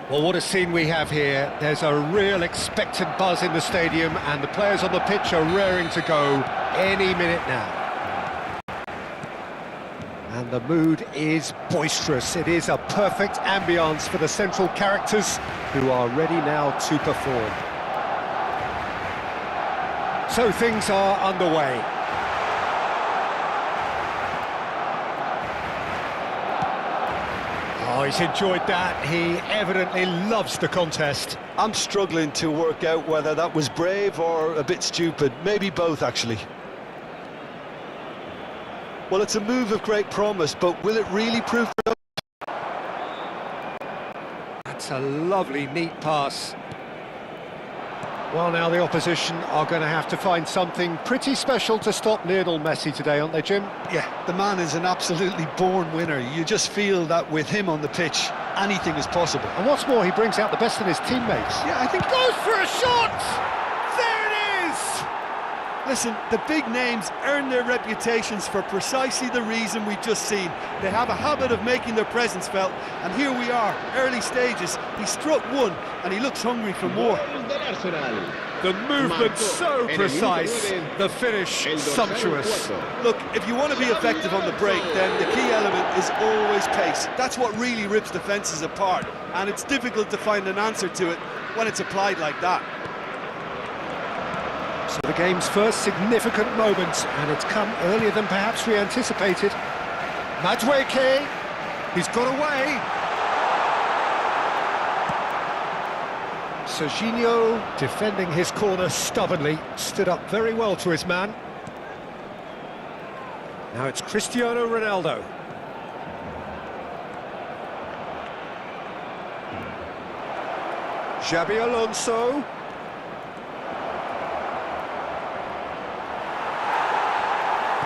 Well, what a scene we have here. There's a real expectant buzz in the stadium, and the players on the pitch are raring to go any minute now. And the mood is boisterous. It is a perfect ambience for the central characters who are ready now to perform. So things are underway. Oh, he's enjoyed that. He evidently loves the contest. I'm struggling to work out whether that was brave or a bit stupid. Maybe both, actually. Well, it's a move of great promise, but will it really prove to be? That's a lovely, neat pass. Well, now the opposition are going to have to find something pretty special to stop Lionel Messi today, aren't they, Jim? Yeah, the man is an absolutely born winner. You just feel that with him on the pitch, anything is possible. And what's more, he brings out the best in his teammates. Yeah, I think... Goes for a shot! There it is! Listen, the big names earn their reputations for precisely the reason we've just seen. They have a habit of making their presence felt, and here we are, early stages. He struck one, and he looks hungry for more. The movement so precise, the finish sumptuous. Look, if you want to be effective on the break, then the key element is always pace. That's what really rips defences apart, and it's difficult to find an answer to it when it's applied like that. So the game's first significant moment, and it's come earlier than perhaps we anticipated. Madueke, he's got away. Serginho, defending his corner stubbornly, stood up very well to his man. Now it's Cristiano Ronaldo. Xabi Alonso.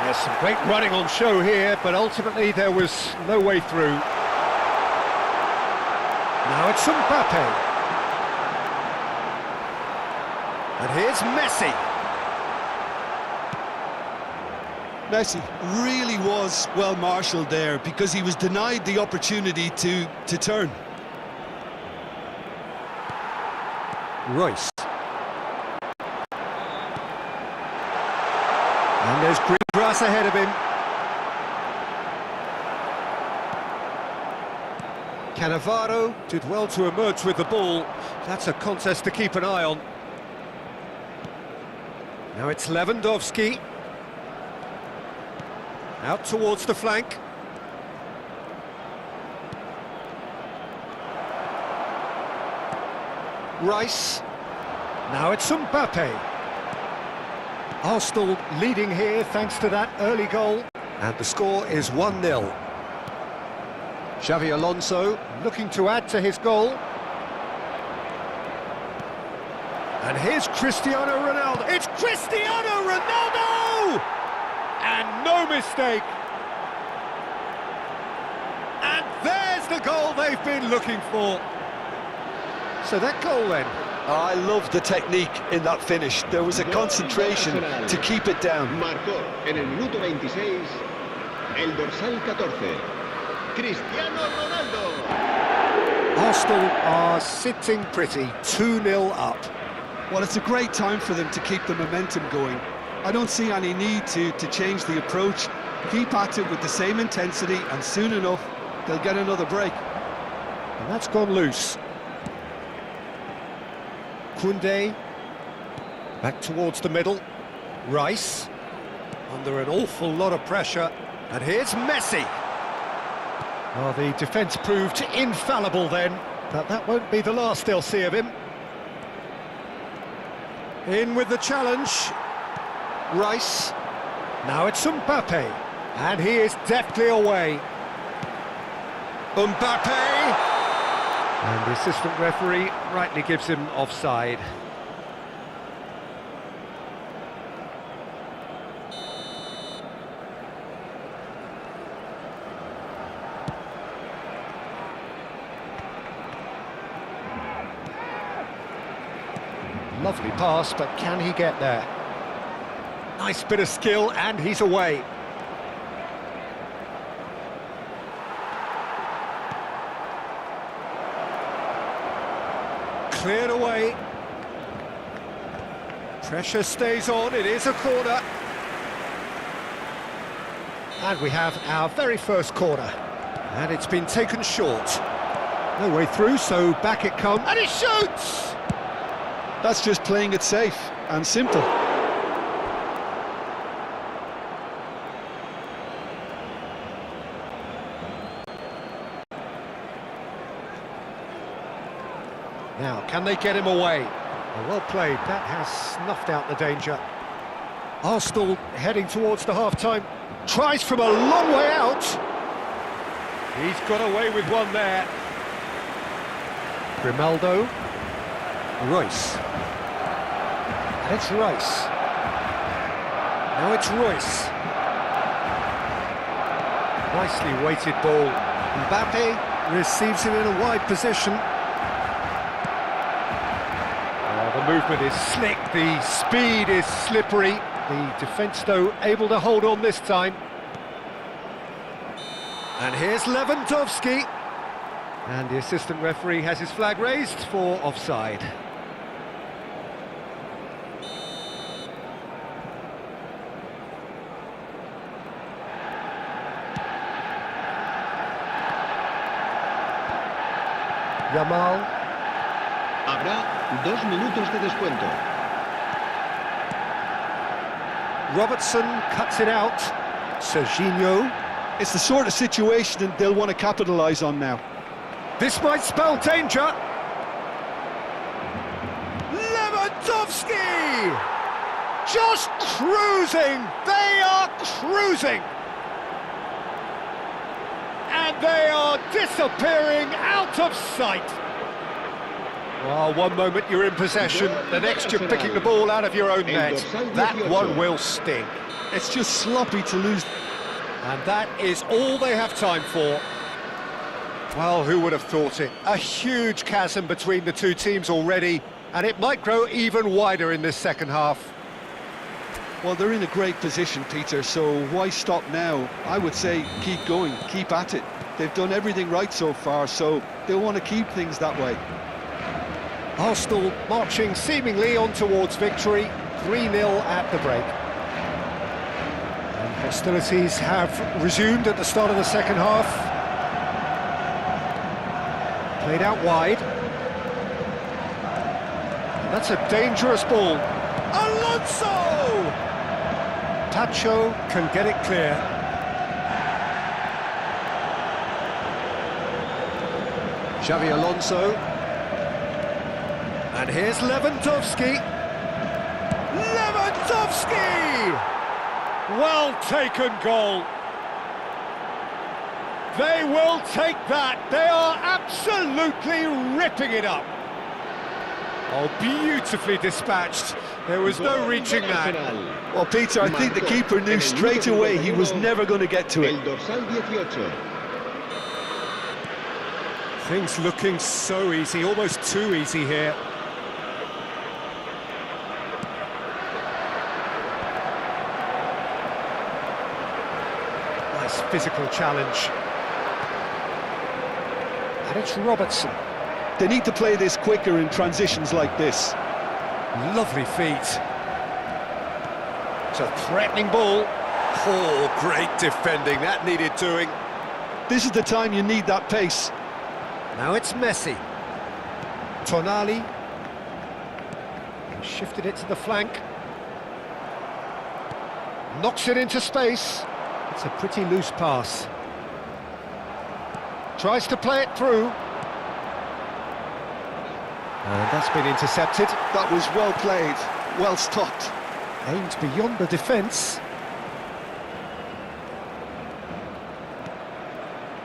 There's some great running on show here, but ultimately there was no way through. Now it's Mbappe. And here's Messi. Messi really was well marshalled there because he was denied the opportunity to turn. Royce. And there's green grass ahead of him. Cannavaro did well to emerge with the ball. That's a contest to keep an eye on. Now it's Lewandowski. Out towards the flank. Rice. Now it's Mbappe. Arsenal leading here thanks to that early goal. And the score is 1-0. Xabi Alonso looking to add to his goal. And here's Cristiano Ronaldo. It's Cristiano Ronaldo! And no mistake. And there's the goal they've been looking for. So that goal then. I love the technique in that finish. There was a concentration to keep it down. Marcó en el minuto 26 el dorsal 14, Cristiano Ronaldo. Arsenal are sitting pretty, 2-0 up. Well, it's a great time for them to keep the momentum going. I don't see any need to change the approach. Keep at it with the same intensity, and soon enough, they'll get another break. And that's gone loose. Koundé, back towards the middle. Rice, under an awful lot of pressure. And here's Messi. Well, the defence proved infallible then, but that won't be the last they'll see of him. In with the challenge. Rice. Now it's Mbappe. And he is deftly away. Mbappe! And the assistant referee rightly gives him offside. Lovely pass, but can he get there? Nice bit of skill, and he's away. cleared away. Pressure stays on, it is a corner. And we have our very first corner. And it's been taken short. No way through, so back it comes. And he shoots! That's just playing it safe and simple. Now, can they get him away? Well played, that has snuffed out the danger. Arsenal heading towards the half-time. Tries from a long way out. He's got away with one there. Grimaldo. Royce. And it's Rice. Now it's Royce. Nicely weighted ball. Mbappe receives him in a wide position. The movement is slick, the speed is slippery. The defence, though, able to hold on this time. And here's Lewandowski. And the assistant referee has his flag raised for offside. Yamal. Habrá 2 minutos de descuento. Robertson cuts it out. Serginho. It's the sort of situation that they'll want to capitalise on now. This might spell danger. Lewandowski! Just cruising! They are cruising! And they are disappearing out of sight. Well, one moment you're in possession, the next you're picking the ball out of your own net. That one will sting. It's just sloppy to lose. And that is all they have time for. Well, who would have thought it? A huge chasm between the two teams already, and it might grow even wider in this second half. Well, they're in a great position, Peter, so why stop now? I would say keep going, keep at it. They've done everything right so far, so they'll want to keep things that way. Arsenal marching seemingly on towards victory, 3-0 at the break. And hostilities have resumed at the start of the second half. Played out wide. And that's a dangerous ball. Alonso! Tacho can get it clear. Xavi Alonso. And here's Lewandowski. Lewandowski! Well taken goal. They will take that. They are absolutely ripping it up. Oh, beautifully dispatched. There was no reaching that. Well, Peter, I think the keeper knew straight away he was never going to get to it. El dorsal 18. Things looking so easy, almost too easy here. Nice physical challenge. And it's Robertson. They need to play this quicker in transitions like this. Lovely feet. It's a threatening ball. Oh, great defending, that needed doing. This is the time you need that pace. Now it's Messi. Tonali. Shifted it to the flank. Knocks it into space. It's a pretty loose pass. Tries to play it through. And that's been intercepted. That was well played, well stopped. Aimed beyond the defence.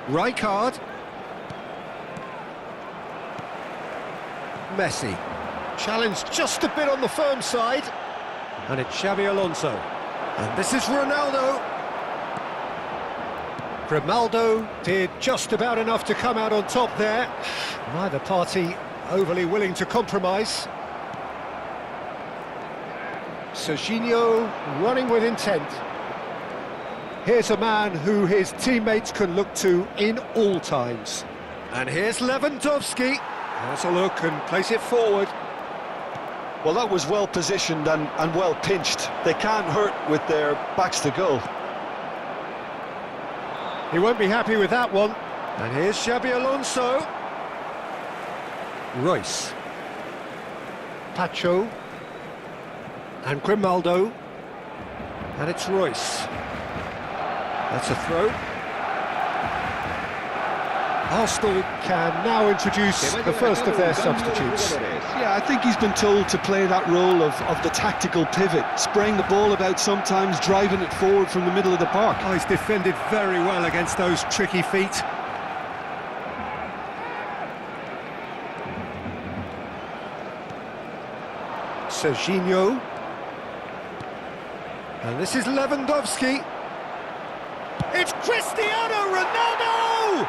Rijkaard. Messi. Challenged just a bit on the firm side. And it's Xavi Alonso. And this is Ronaldo. Grimaldo did just about enough to come out on top there. Neither party overly willing to compromise. Serginho running with intent. Here's a man who his teammates can look to in all times. And here's Lewandowski. Has a look and plays it forward. Well, that was well positioned and well pinched. They can't hurt with their backs to goal. He won't be happy with that one. And here's Xabi Alonso. Royce. Pacho. And Grimaldo. And it's Royce. That's a throw. Arsenal can now introduce the first of their substitutes. Yeah, I think he's been told to play that role of the tactical pivot, spraying the ball about sometimes, driving it forward from the middle of the park. Oh, he's defended very well against those tricky feet. Serginho. And this is Lewandowski. It's Cristiano Ronaldo!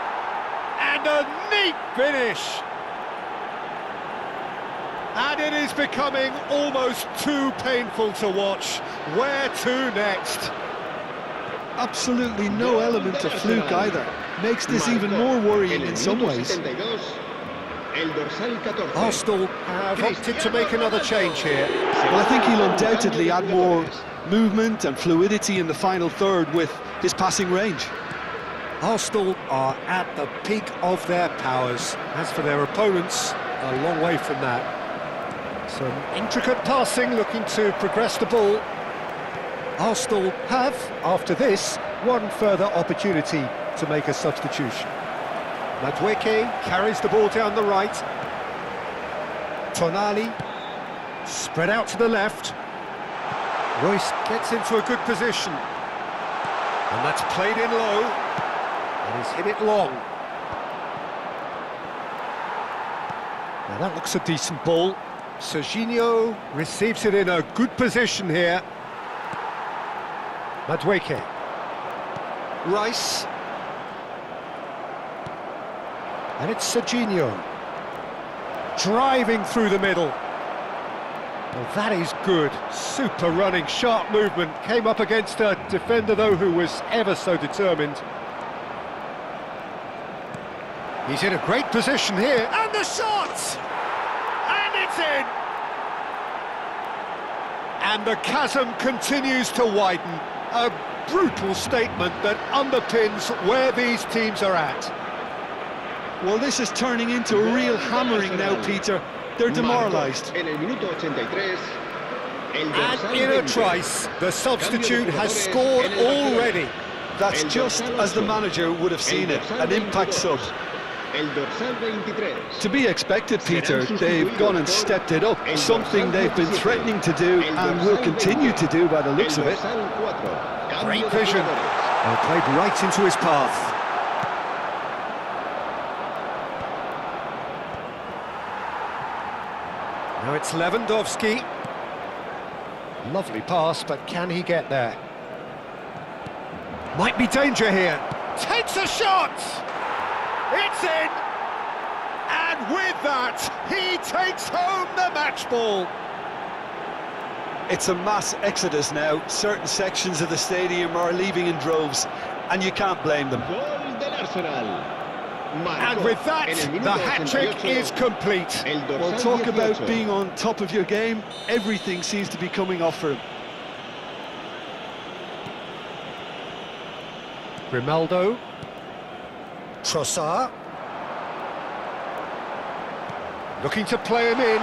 And a neat finish. And it is becoming almost too painful to watch. Where to next? Absolutely no element of fluke either. Makes this even more worrying in some ways. Arsenal have opted to make another change here. Well, I think he'll undoubtedly add more movement and fluidity in the final third with his passing range. Arsenal are at the peak of their powers. As for their opponents, a long way from that. Some intricate passing, looking to progress the ball. Arsenal have, after this, one further opportunity to make a substitution. Madueke carries the ball down the right. Tonali, spread out to the left. Royce gets into a good position. And that's played in low. And he's hit it long. Now that looks a decent ball. Serginho receives it in a good position here. Madueke. Rice. And it's Serginho. Driving through the middle. Well, that is good. Super running, sharp movement. Came up against a defender, though, who was ever so determined. He's in a great position here. And the shot! And it's in! And the chasm continues to widen. A brutal statement that underpins where these teams are at. Well, this is turning into a real hammering now, Peter. They're demoralised. And in a trice, the substitute has scored already. That's just as the manager would have seen it, an impact sub. To be expected, Peter. They've gone and stepped it up, something they've been threatening to do and will continue to do by the looks of it. Great vision. Well, played right into his path. Now it's Lewandowski. Lovely pass, but can he get there? Might be danger here. Takes a shot! It's in! And with that, he takes home the match ball. It's a mass exodus now. Certain sections of the stadium are leaving in droves, and you can't blame them. And with that, the hat-trick is complete. Well, talk about being on top of your game. Everything seems to be coming off for him. Grimaldo. Trossard. Looking to play him in.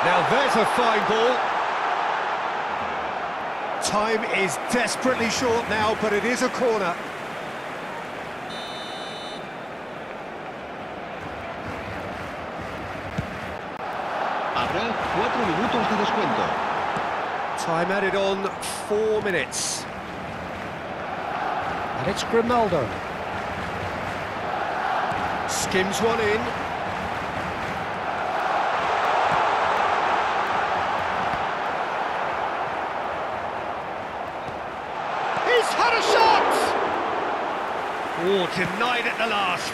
Now there's a fine ball. Time is desperately short now, but it is a corner. Habrá 4 minutos de descuento. Time added on 4 minutes. And it's Grimaldo. Skims one in. He's had a shot! Oh, denied at the last.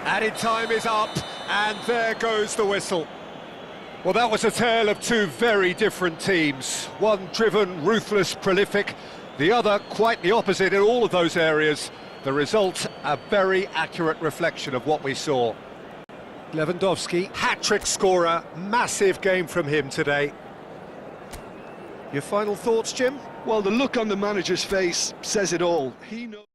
Added time is up, and there goes the whistle. Well, that was a tale of two very different teams. One driven, ruthless, prolific. The other quite the opposite in all of those areas. The result, a very accurate reflection of what we saw. Lewandowski, hat-trick scorer, massive game from him today. Your final thoughts, Jim? Well, the look on the manager's face says it all. He knows.